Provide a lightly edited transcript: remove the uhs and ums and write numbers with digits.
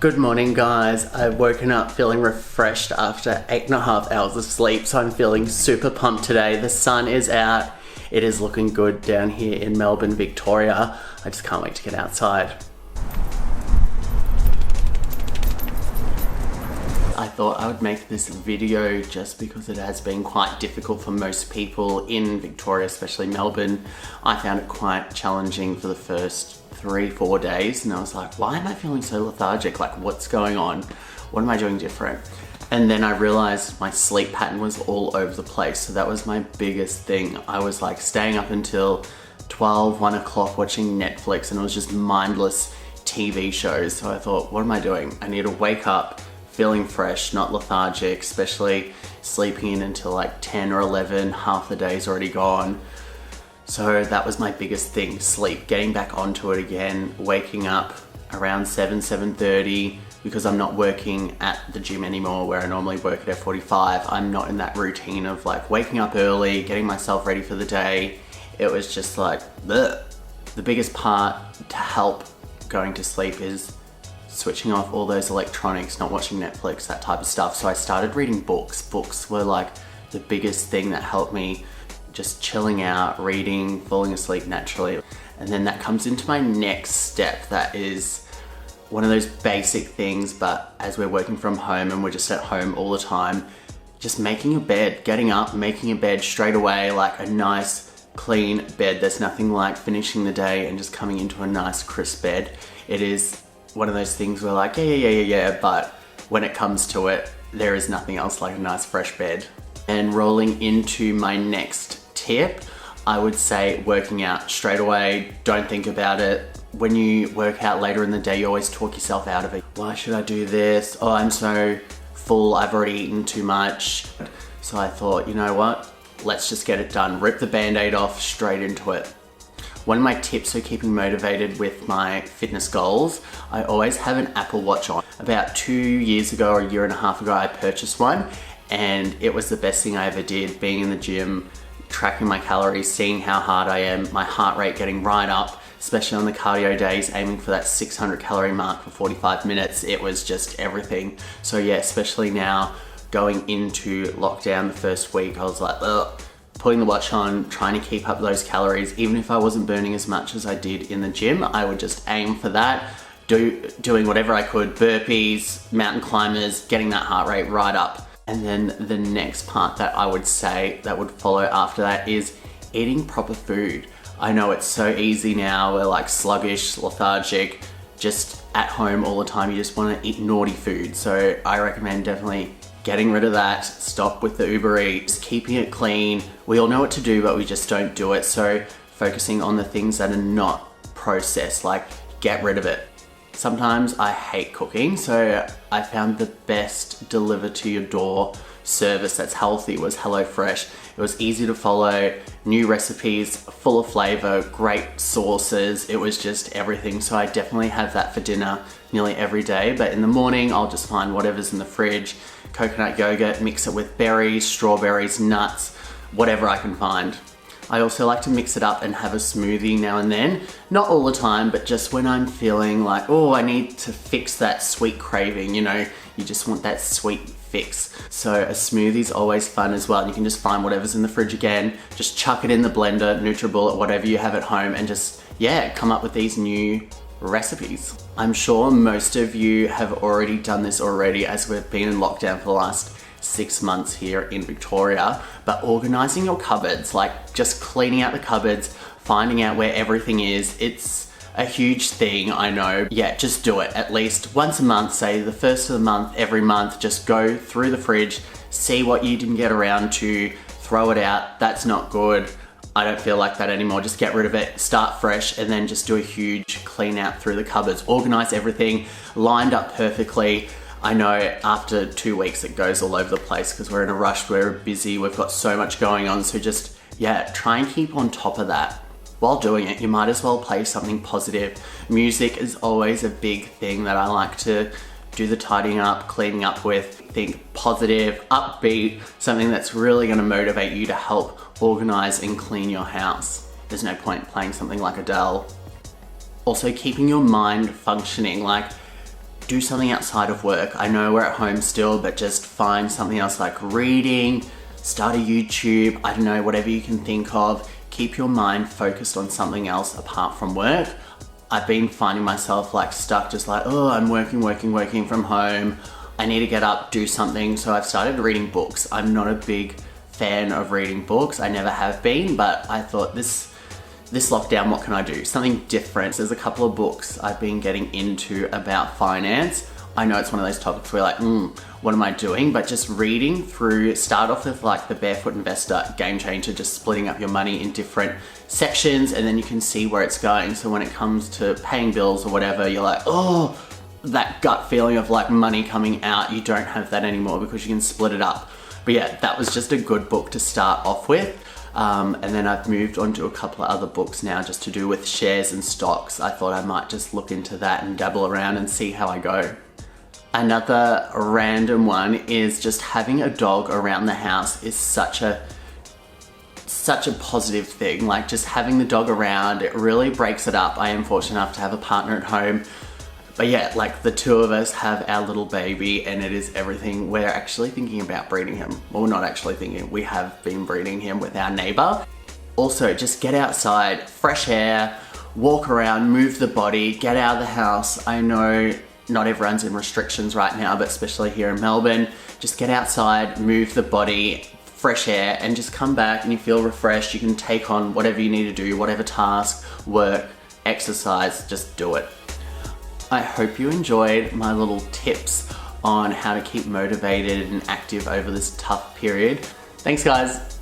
Good morning, guys. I've woken up feeling refreshed after 8.5 hours of sleep, so I'm feeling super pumped today. The sun is out. It is looking good down here in Melbourne, Victoria. I just can't wait to get outside. I thought I would make this video just because it has been quite difficult for most people in Victoria, especially Melbourne. I found it quite challenging for the first 3-4 days, and I was like, why am I feeling so lethargic? Like, what's going on? What am I doing different? And then I realized my sleep pattern was all over the place. So that was my biggest thing. I was like staying up until 12, 1 o'clock watching Netflix, and it was just mindless TV shows. So I thought, what am I doing? I need to wake up feeling fresh, not lethargic, especially sleeping in until like 10 or 11, half the day's already gone. So that was my biggest thing, sleep, getting back onto it again, waking up around 7:30, because I'm not working at the gym anymore where I normally work at F45. I'm not in that routine of like waking up early, getting myself ready for the day. It was just like, bleh. The biggest part to help going to sleep is switching off all those electronics, not watching Netflix, that type of stuff. So I started reading books. Books were like the biggest thing that helped me just chilling out, reading, falling asleep naturally. And then that comes into my next step. That is one of those basic things, but as we're working from home and we're just at home all the time, just making your bed, getting up, making your bed straight away, like a nice clean bed. There's nothing like finishing the day and just coming into a nice crisp bed. It is one of those things where like, yeah, but when it comes to it, there is nothing else like a nice fresh bed. And rolling into my next tip, I would say working out straight away. Don't think about it. When you work out later in the day, you always talk yourself out of it. Why should I do this? Oh, I'm so full, I've already eaten too much. So I thought, you know what? Let's just get it done. Rip the band-aid off, straight into it. One of my tips for keeping motivated with my fitness goals, I always have an Apple Watch on. About 2 years ago or a year and a half ago, I purchased one, and it was the best thing I ever did, being in the gym, tracking my calories, seeing how hard I am, my heart rate getting right up, especially on the cardio days, aiming for that 600 calorie mark for 45 minutes. It was just everything. So yeah, especially now going into lockdown the first week, I was like, ugh, putting the watch on, trying to keep up those calories. Even if I wasn't burning as much as I did in the gym, I would just aim for that, doing whatever I could, burpees, mountain climbers, getting that heart rate right up. And then the next part that I would say that would follow after that is eating proper food. I know it's so easy now, we're like sluggish, lethargic, just at home all the time, you just want to eat naughty food. So I recommend definitely getting rid of that, stop with the Uber Eats, keeping it clean. We all know what to do, but we just don't do it. So focusing on the things that are not processed, like get rid of it. Sometimes I hate cooking, so I found the best delivered to your door service that's healthy was HelloFresh. It was easy to follow, new recipes, full of flavor, great sauces. It was just everything. So I definitely have that for dinner nearly every day. But in the morning, I'll just find whatever's in the fridge, coconut yogurt, mix it with berries, strawberries, nuts, whatever I can find. I also like to mix it up and have a smoothie now and then. Not all the time, but just when I'm feeling like, oh, I need to fix that sweet craving, you know, you just want that sweet fix. So a smoothie's always fun as well. You can just find whatever's in the fridge again, just chuck it in the blender, NutriBullet, whatever you have at home, and just, yeah, come up with these new recipes. I'm sure most of you have already done this already, as we've been in lockdown for the last 6 months here in Victoria, but organizing your cupboards, like just cleaning out the cupboards, finding out where everything is, it's a huge thing, I know. Yeah, just do it at least once a month, say the first of the month, every month, just go through the fridge, see what you didn't get around to, throw it out, that's not good. I don't feel like that anymore. Just get rid of it, start fresh, and then just do a huge clean out through the cupboards. Organize everything, lined up perfectly. I know after 2 weeks it goes all over the place because we're in a rush, we're busy, we've got so much going on. So just, yeah, try and keep on top of that. While doing it, you might as well play something positive. Music is always a big thing that I like to do the tidying up, cleaning up with. Think positive, upbeat, something that's really gonna motivate you to help organize and clean your house. There's no point playing something like Adele. Also keeping your mind functioning, like do something outside of work. I know we're at home still, but just find something else like reading, start a YouTube, I don't know, whatever you can think of. Keep your mind focused on something else apart from work. I've been finding myself like stuck, just like, oh, I'm working from home. I need to get up, do something. So I've started reading books. I'm not a big fan of reading books. I never have been, but I thought this lockdown, what can I do? Something different. There's a couple of books I've been getting into about finance. I know it's one of those topics where like, what am I doing? But just reading through, start off with like The Barefoot Investor, Game Changer, just splitting up your money in different sections, and then you can see where it's going. So when it comes to paying bills or whatever, you're like, oh, that gut feeling of like money coming out, you don't have that anymore because you can split it up. But yeah, that was just a good book to start off with. And then I've moved on to a couple of other books now just to do with shares and stocks. I thought I might just look into that and dabble around and see how I go. Another random one is just having a dog around the house is such a positive thing. Like just having the dog around, it really breaks it up. I am fortunate enough to have a partner at home. But yeah, like the two of us have our little baby and it is everything. We're actually thinking about breeding him. Well, we're not actually thinking, we have been breeding him with our neighbor. Also, just get outside, fresh air, walk around, move the body, get out of the house. I know not everyone's in restrictions right now, but especially here in Melbourne, just get outside, move the body, fresh air, and just come back and you feel refreshed. You can take on whatever you need to do, whatever task, work, exercise, just do it. I hope you enjoyed my little tips on how to keep motivated and active over this tough period. Thanks guys.